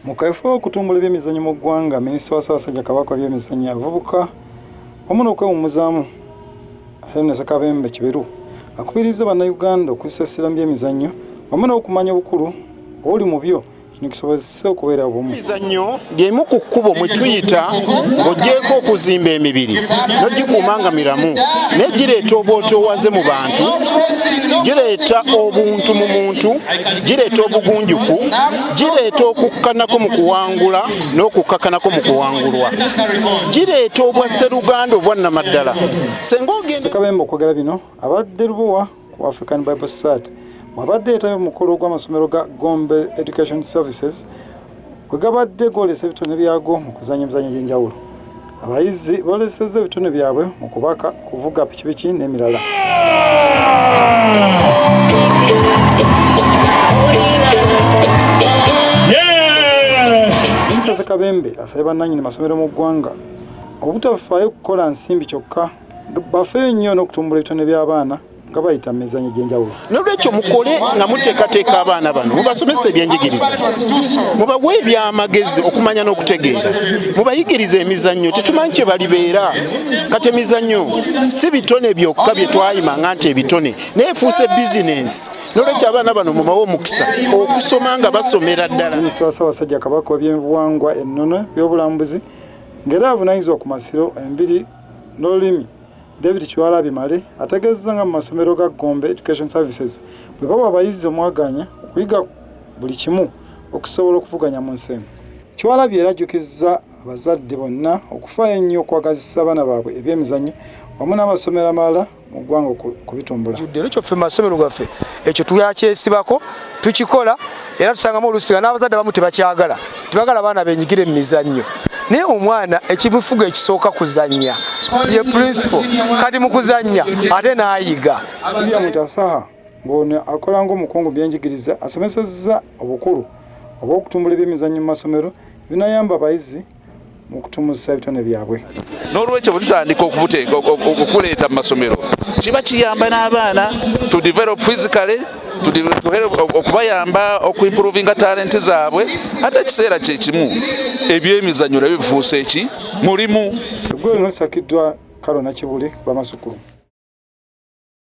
Mukaifu okutumbula ebyemizannyo mu ggwanga, Minisita wa Ssaabasajja Kabaka w'ebyemizannyo abavubuka wamu n'okwewummuzaamu Ernest Kabembe Kiberu akubiriza bannayuganda okwisasira mu byemizannyo wamu n'okumanya obukulu obuli mu byo kino kisobozese okubeera obumu. Emizannyo ly'emu ku kkubo mwe tuyita ng'oggyeko okuzimba emibiri n'ogikuumanga miramu naye gireeta obwotoowaze mu bantu, gireeta obuntu mu muntu, gireeta obugunjufu, gireeta okukkanako mu kuwangula n'okukkakanako mu kuwangulwa, gireeta obwa sseruganda obwannamaddala. Kabembe okwogera bino abadde Lubowa ku African Bible Society wabadde yeetabe mu mukolo gw'amasomero ga Gombe Education Services bwe gabadde gwolesa ebitone byago mu kuzannya emizannyo egy'enjawulo. Abayizi boolesezza ebitone byabwe mu kubaka, kuvuga pikipiki n'emirala. Minisita Kabembe asabye bannannyini masomero mu ggwanga obutafaayo kukola nsimbi kyokka, bafeeyo nnyo n'okutumbula ebitone by'abaana nga bayita mu mizannyo egy'enjawulo. N'olwekyo mukole nga muteekateeka abaana bano, mubasomesa ebyenjigiriza, mubawe ebyamagezi okumanya n'okutegeera, mubayigiriza emizannyo. Tetumanyi kye balibeera. Kati emizannyo si bitone byokka bye twayimanga nti ebitone, naye efuuse bizinensi. N'olwekyo abaana bano mubawe omukisa okusoma nga basomera ddala. Minisita wa Ssaabasajja Kabaka w'ebyobuwangwa, ennono, by'obulambuzi ng'era avunaanyizibwa ku masiro embiri n'olulimi David Kiwalabi Male ategeezezza nga mu masomero ga Gombe Education Services bwe baba abayizi omwaganya okuyiga buli kimu okusobola okuvuganya mu nsi eno. Kiwalabi era ajjukizza abazadde bonna okufaayo ennyo okwagazisa abaana baabwe ebyemizannyo wamu n'amasomero amalala mu ggwanga okubitumbula. Ekyo ffe mu masomero gaffe ekyo tuyakyesibako, tukikola era tusangamu oluusi nga n'abazadde abamu tebakyagala, tebagala abaana benyigire mu mizannyo. Naye omwana ekimufuga ekisooka kuzannya ye principal, kati mu kuzannya ate n'ayiga. William Tasaha ng'ono akola ng'omukungu byenjigiriza asomesezza obukulu obw'okutumbula ebyemizannyo mu masomero binayamba abayizi mu kutumuzisa ebitone byabwe. N'olwekyo bwe tutandika okuleeta mu masomero kiba kiyamba n'abaana to develop physically, okubayamba okuimprovinga talenti zaabwe, ate ekiseera kye kimu ebyemizannyo nabyo bifuuse eki mulimu. Eggwero lisakiddwa Kalo Nakibuli lw'Amasukulu.